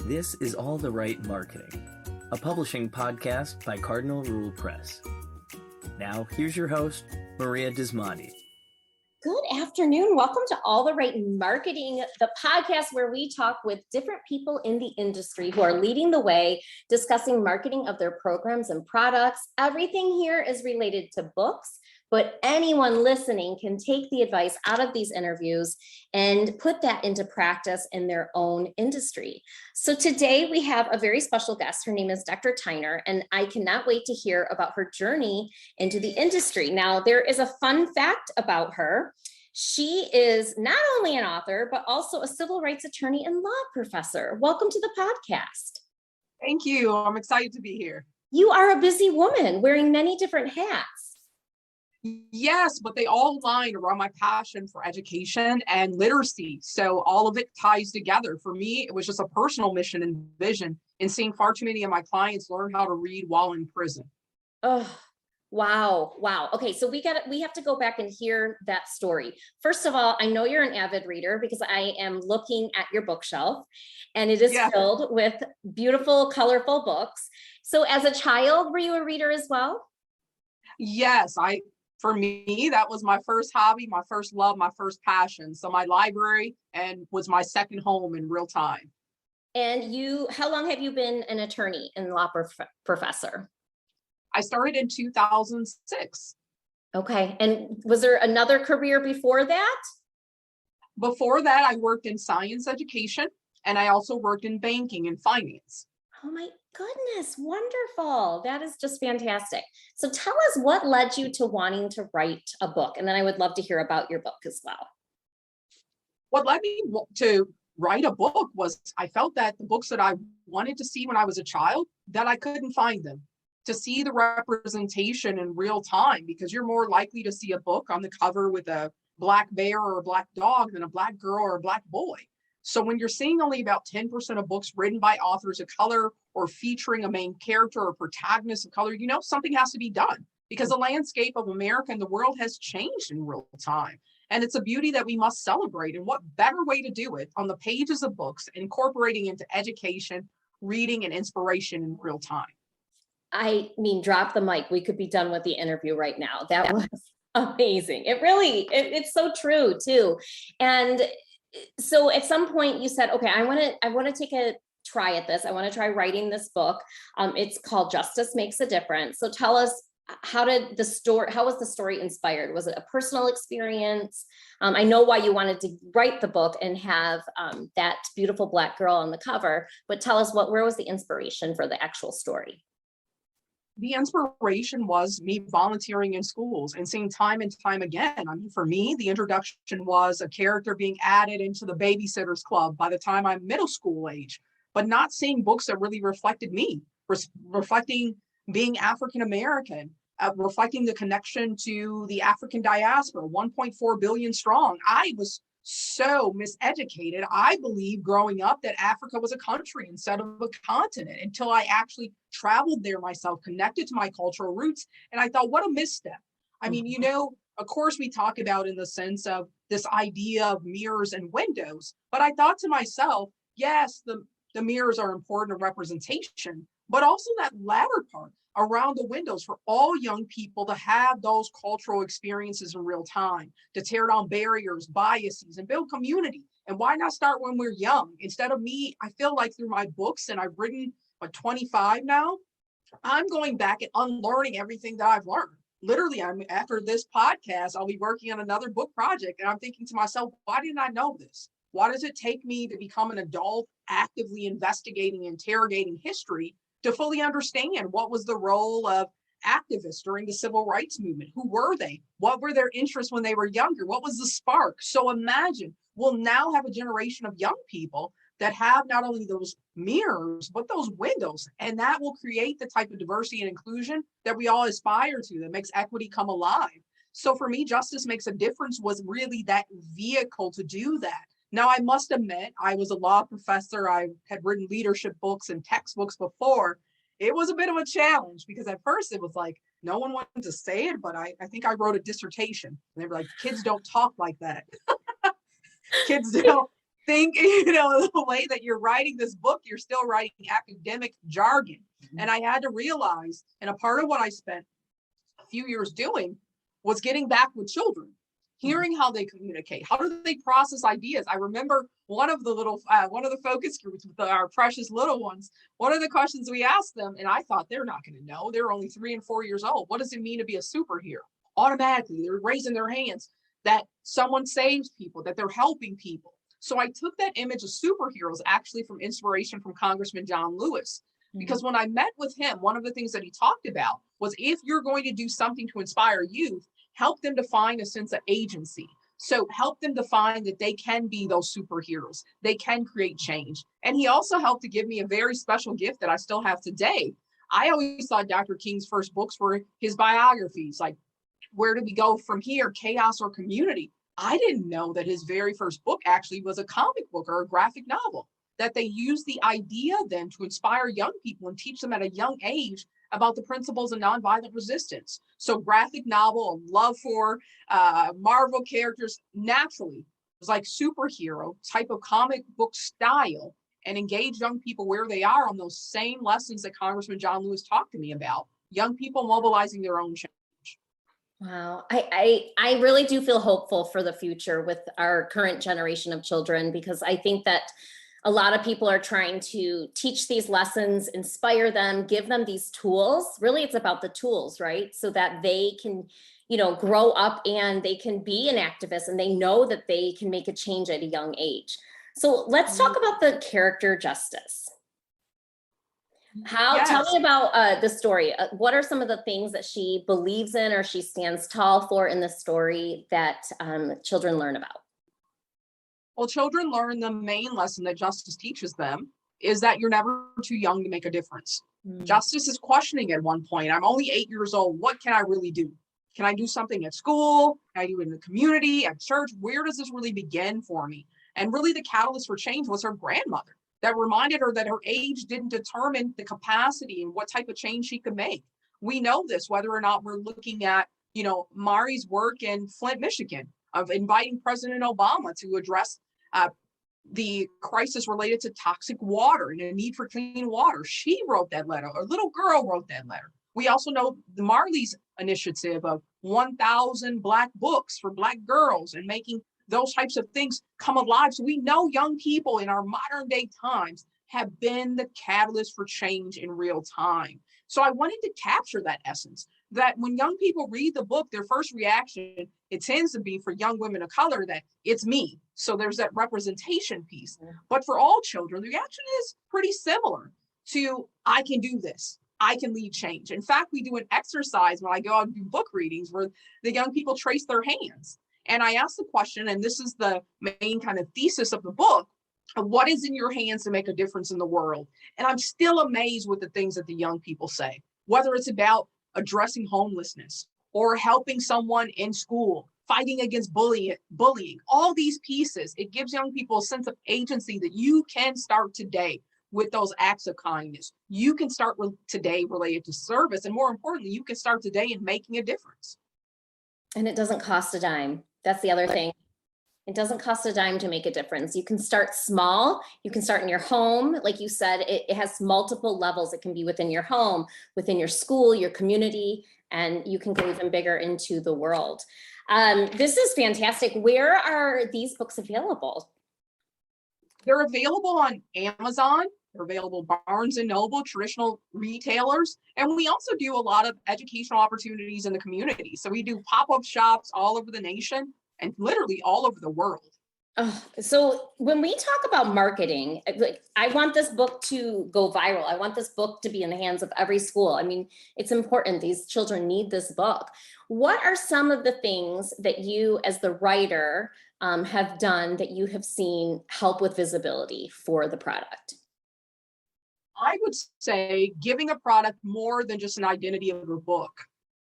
This is All the Right Marketing, a publishing podcast by Cardinal Rule Press. Now, here's your host, Maria Dismonti. Good afternoon. Welcome to All the Right Marketing, the podcast where we talk with different people in the industry who are leading the way, discussing marketing of their programs and products. Everything here is related to books, but anyone listening can take the advice out of these interviews and put that into practice in their own industry. So today we have a very special guest. Her name is Dr. Tyner, and I cannot wait to hear about her journey into the industry. Now, there is a fun fact about her. She is not only an author, but also a civil rights attorney and law professor. Welcome to the podcast. Thank you. I'm excited to be here. You are a busy woman wearing many different hats. Yes, but they all align around my passion for education and literacy. So all of it ties together. For me, it was just a personal mission and vision in seeing far too many of my clients learn how to read while in prison. Oh, wow. Okay, so we have to go back and hear that story. First of all, I know you're an avid reader because I am looking at your bookshelf and it is filled with beautiful, colorful books. So as a child, were you a reader as well? Yes, for me, that was my first hobby, my first love, my first passion. So my library was my second home in real time. And how long have you been an attorney and law professor? I started in 2006. Okay. And was there another career before that? Before that, I worked in science education, and I also worked in banking and finance. Oh my goodness, wonderful. That is just fantastic. So tell us what led you to wanting to write a book, and then I would love to hear about your book as well. What led me to write a book was I felt that the books that I wanted to see when I was a child, that I couldn't find them. To see the representation in real time, because you're more likely to see a book on the cover with a black bear or a black dog than a black girl or a black boy. So when you're seeing only about 10% of books written by authors of color or featuring a main character or protagonist of color, something has to be done, because the landscape of America and the world has changed in real time. And it's a beauty that we must celebrate. And what better way to do it on the pages of books, incorporating into education, reading, and inspiration in real time. I mean, drop the mic. We could be done with the interview right now. That was amazing. It's so true too. And so at some point you said, okay, I want to take a try at this. I want to try writing this book. It's called Justice Makes a Difference. So tell us, how was the story inspired? Was it a personal experience? I know why you wanted to write the book and have that beautiful black girl on the cover, but tell us where was the inspiration for the actual story? The inspiration was me volunteering in schools and seeing time and time again. I mean, for me, the introduction was a character being added into the Babysitters Club by the time I'm middle school age, but not seeing books that really reflected me, reflecting being African-American, reflecting the connection to the African diaspora, 1.4 billion strong. I was so miseducated. I believed growing up that Africa was a country instead of a continent, until I actually traveled there myself, connected to my cultural roots. And I thought, what a misstep. I mean, of course we talk about in the sense of this idea of mirrors and windows, but I thought to myself, yes, the mirrors are important in representation, but also that latter part around the windows for all young people to have those cultural experiences in real time, to tear down barriers, biases, and build community. And why not start when we're young? Instead of me, I feel like through my books, and I've written 25 now, I'm going back and unlearning everything that I've learned. Literally, after this podcast, I'll be working on another book project, and I'm thinking to myself, why didn't I know this? Why does it take me to become an adult actively investigating, interrogating history to fully understand what was the role of activists during the civil rights movement? Who were they? What were their interests when they were younger? What was the spark? So imagine we'll now have a generation of young people that have not only those mirrors, but those windows. And that will create the type of diversity and inclusion that we all aspire to, that makes equity come alive. So for me, Justice Makes a Difference was really that vehicle to do that. Now, I must admit, I was a law professor. I had written leadership books and textbooks before. It was a bit of a challenge because at first it was like, no one wanted to say it, but I think I wrote a dissertation. And they were like, kids don't talk like that. Kids don't. think, the way that you're writing this book, you're still writing academic jargon. And I had to realize, and a part of what I spent a few years doing was getting back with children, hearing how they communicate, how do they process ideas. I remember one of the focus groups with our precious little ones, one of the questions we asked them, and I thought they're not going to know, they're only 3 and 4 years old. What does it mean to be a superhero? Automatically, they're raising their hands that someone saves people, that they're helping people. So I took that image of superheroes actually from inspiration from Congressman John Lewis. Because when I met with him, one of the things that he talked about was, if you're going to do something to inspire youth, help them to find a sense of agency. So help them to find that they can be those superheroes. They can create change. And he also helped to give me a very special gift that I still have today. I always thought Dr. King's first books were his biographies, like Where Do We Go From Here, Chaos or Community. I didn't know that his very first book actually was a comic book or a graphic novel, that they used the idea then to inspire young people and teach them at a young age about the principles of nonviolent resistance. So graphic novel, a love for Marvel characters, naturally, it was like superhero type of comic book style, and engage young people where they are on those same lessons that Congressman John Lewis talked to me about, young people mobilizing their own change. Wow. I really do feel hopeful for the future with our current generation of children, because I think that a lot of people are trying to teach these lessons, inspire them, give them these tools. Really, it's about the tools, right? So that they can, grow up and they can be an activist and they know that they can make a change at a young age. So let's talk about the character Justice. Tell me about the story. What are some of the things that she believes in or she stands tall for in the story that children learn about? Well, children learn the main lesson that Justice teaches them is that you're never too young to make a difference. Justice is questioning at one point, I'm only 8 years old. What can I really do? Can I do something at school? Can I do it in the community, at church? Where does this really begin for me? And really the catalyst for change was her grandmother that reminded her that her age didn't determine the capacity and what type of change she could make. We know this, whether or not we're looking at, Mari's work in Flint, Michigan, of inviting President Obama to address the crisis related to toxic water and the need for clean water. She wrote that letter. A little girl wrote that letter. We also know the Marley's initiative of 1,000 Black books for Black girls and making those types of things come alive. So we know young people in our modern day times have been the catalyst for change in real time. So I wanted to capture that essence, that when young people read the book, their first reaction, it tends to be for young women of color that it's me. So there's that representation piece. But for all children, the reaction is pretty similar to, I can do this. I can lead change. In fact, we do an exercise when I go out and do book readings where the young people trace their hands. And I ask the question, and this is the main kind of thesis of the book, what is in your hands to make a difference in the world? And I'm still amazed with the things that the young people say, whether it's about addressing homelessness or helping someone in school, fighting against bullying, all these pieces. It gives young people a sense of agency that you can start today with those acts of kindness. You can start today related to service. And more importantly, you can start today in making a difference. And it doesn't cost a dime. That's the other thing. It doesn't cost a dime to make a difference. You can start small. You can start in your home. Like you said, it has multiple levels. It can be within your home, within your school, your community, and you can go even bigger into the world. This is fantastic. Where are these books available? They're available on Amazon. They're available Barnes and Noble, traditional retailers. And we also do a lot of educational opportunities in the community. So we do pop-up shops all over the nation and literally all over the world. Oh, so when we talk about marketing, like, I want this book to go viral. I want this book to be in the hands of every school. I mean, it's important. These children need this book. What are some of the things that you, as the writer, have done that you have seen help with visibility for the product? I would say giving a product more than just an identity of a book.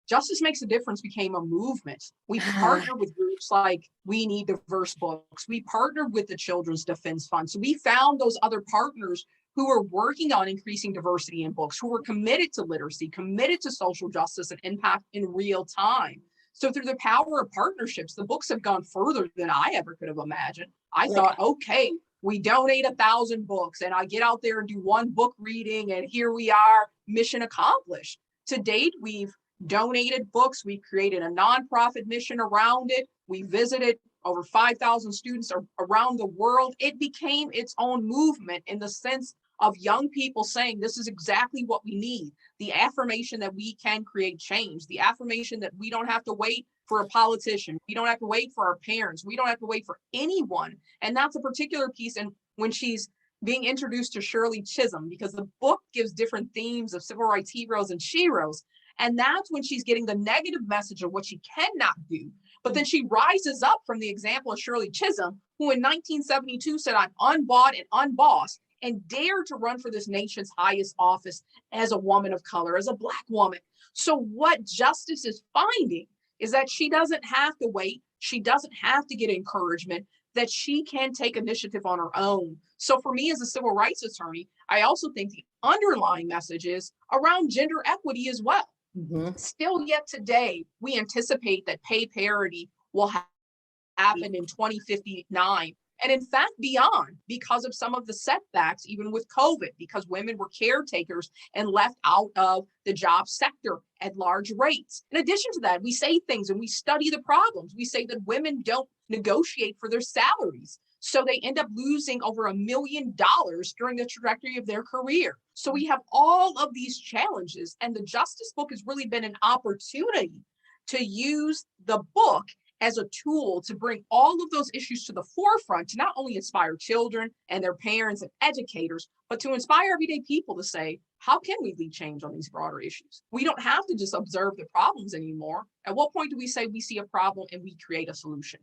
Justice Makes a Difference became a movement. We partnered with groups like We Need Diverse Books. We partnered with the Children's Defense Fund. So we found those other partners who were working on increasing diversity in books, who were committed to literacy, committed to social justice and impact in real time. So through the power of partnerships, the books have gone further than I ever could have imagined. I thought, okay, we donate 1,000 books and I get out there and do one book reading and here we are, mission accomplished. To date, we've donated books. We've created a nonprofit mission around it. We visited over 5,000 students around the world. It became its own movement in the sense of young people saying, this is exactly what we need. The affirmation that we can create change, the affirmation that we don't have to wait for a politician. We don't have to wait for our parents. We don't have to wait for anyone. And that's a particular piece. And when she's being introduced to Shirley Chisholm, because the book gives different themes of civil rights heroes and sheroes. And that's when she's getting the negative message of what she cannot do. But then she rises up from the example of Shirley Chisholm, who in 1972 said, I'm unbought and unbossed, and dared to run for this nation's highest office as a woman of color, as a Black woman. So what Justice is finding is that she doesn't have to wait. She doesn't have to get encouragement, that she can take initiative on her own. So for me as a civil rights attorney, I also think the underlying message is around gender equity as well. Mm-hmm. Still yet today, we anticipate that pay parity will happen in 2059. And in fact, beyond, because of some of the setbacks, even with COVID, because women were caretakers and left out of the job sector at large rates. In addition to that, we say things and we study the problems. We say that women don't negotiate for their salaries. So they end up losing over $1 million during the trajectory of their career. So we have all of these challenges, and the Justice book has really been an opportunity to use the book as a tool to bring all of those issues to the forefront, to not only inspire children and their parents and educators, but to inspire everyday people to say, how can we lead change on these broader issues? We don't have to just observe the problems anymore. At what point do we say we see a problem and we create a solution?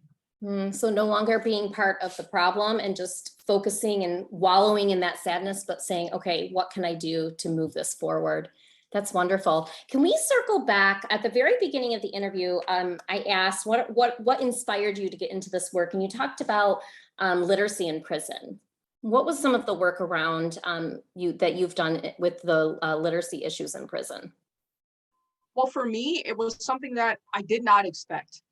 So no longer being part of the problem and just focusing and wallowing in that sadness, but saying, okay, what can I do to move this forward? That's wonderful. Can we circle back at the very beginning of the interview? I asked what inspired you to get into this work, and you talked about literacy in prison. What was some of the work around that you've done with the literacy issues in prison? Well, for me, it was something that I did not expect.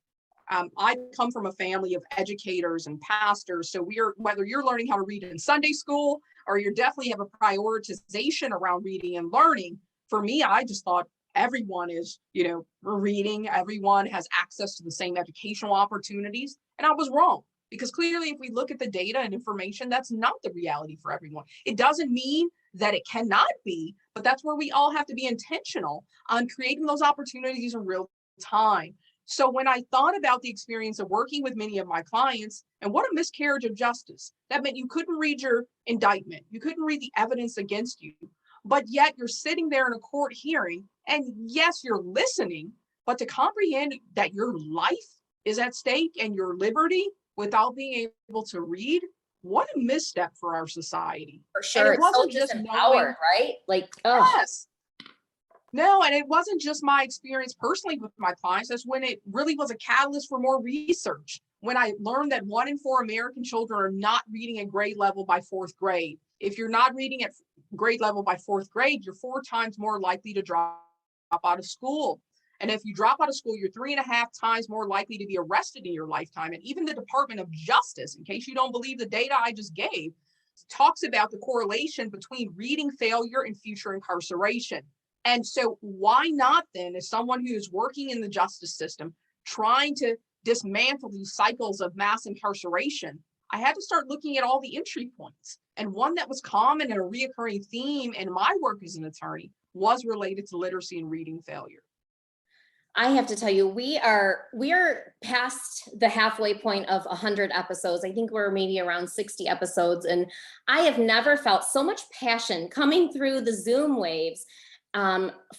I come from a family of educators and pastors, so whether you're learning how to read in Sunday school or you definitely have a prioritization around reading and learning. For me, I just thought everyone is, reading, everyone has access to the same educational opportunities. And I was wrong, because clearly if we look at the data and information, that's not the reality for everyone. It doesn't mean that it cannot be, but that's where we all have to be intentional on creating those opportunities in real time. So when I thought about the experience of working with many of my clients, and what a miscarriage of justice, that meant you couldn't read your indictment, you couldn't read the evidence against you. But yet you're sitting there in a court hearing, and yes, you're listening, but to comprehend that your life is at stake and your liberty without being able to read, what a misstep for our society. For sure. And it wasn't so just knowing, right? Like, oh. Yes. No, and it wasn't just my experience personally with my clients. That's when it really was a catalyst for more research. When I learned that 1 in 4 American children are not reading at grade level by 4th grade. If you're not reading at grade level by 4th grade, you're 4 times more likely to drop out of school. And if you drop out of school, you're 3.5 times more likely to be arrested in your lifetime. And even the Department of Justice, in case you don't believe the data I just gave, talks about the correlation between reading failure and future incarceration. And so why not then, as someone who is working in the justice system, trying to dismantle these cycles of mass incarceration, I had to start looking at all the entry points. And one that was common and a reoccurring theme in my work as an attorney was related to literacy and reading failure. I have to tell you, we are past the halfway point of 100 episodes. I think we're maybe around 60 episodes. And I have never felt so much passion coming through the Zoom waves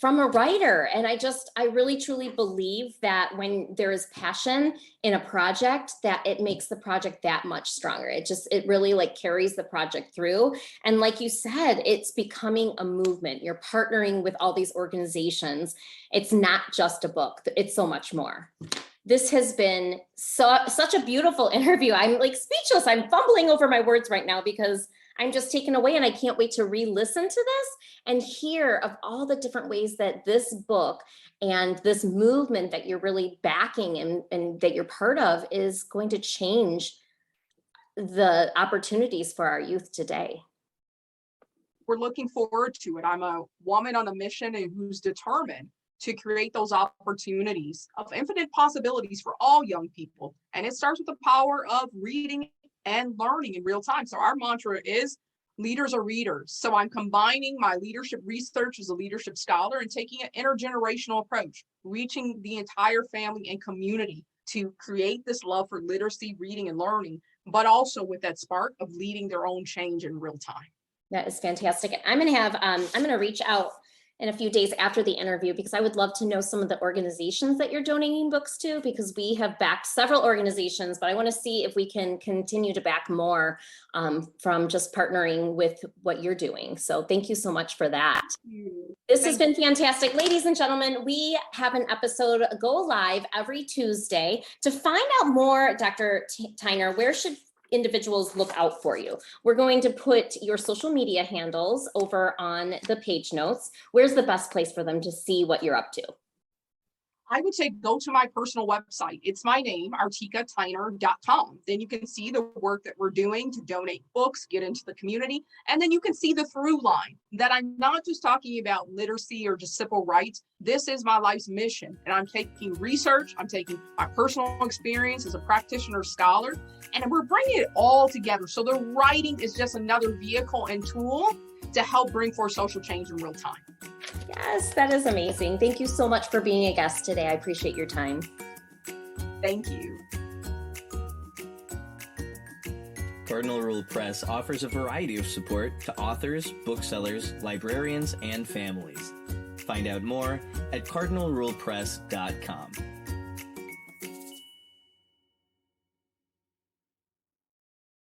from a writer. And I really truly believe that when there is passion in a project, that it makes the project that much stronger. It really like carries the project through. And like you said, it's becoming a movement. You're partnering with all these organizations. It's not just a book. It's so much more. This has been such a beautiful interview. I'm like speechless. I'm fumbling over my words right now because I'm just taken away, and I can't wait to re-listen to this and hear of all the different ways that this book and this movement that you're really backing and that you're part of is going to change the opportunities for our youth today? We're looking forward to it. I'm a woman on a mission and who's determined to create those opportunities of infinite possibilities for all young people. And it starts with the power of reading and learning in real time. So our mantra is leaders are readers. So I'm combining my leadership research as a leadership scholar and taking an intergenerational approach, reaching the entire family and community to create this love for literacy, reading, and learning, but also with that spark of leading their own change in real time. That is fantastic. I'm going to reach out in a few days after the interview, because I would love to know some of the organizations that you're donating books to, because we have backed several organizations, but I want to see if we can continue to back more from just partnering with what you're doing. So thank you so much for that. This has been fantastic. Ladies and gentlemen, we have an episode go live every Tuesday. To find out more, Dr. Tyner, where should individuals look out for you? We're going to put your social media handles over on the page notes. Where's the best place for them to see what you're up to? I would say go to my personal website. It's my name, artikatyner.com. Then you can see the work that we're doing to donate books, get into the community. And then you can see the through line that I'm not just talking about literacy or just civil rights. This is my life's mission. And I'm taking research, I'm taking my personal experience as a practitioner scholar, and we're bringing it all together. So the writing is just another vehicle and tool to help bring forth social change in real time. Yes, that is amazing. Thank you so much for being a guest today. I appreciate your time. Thank you. Cardinal Rule Press offers a variety of support to authors, booksellers, librarians, and families. Find out more at cardinalrulepress.com.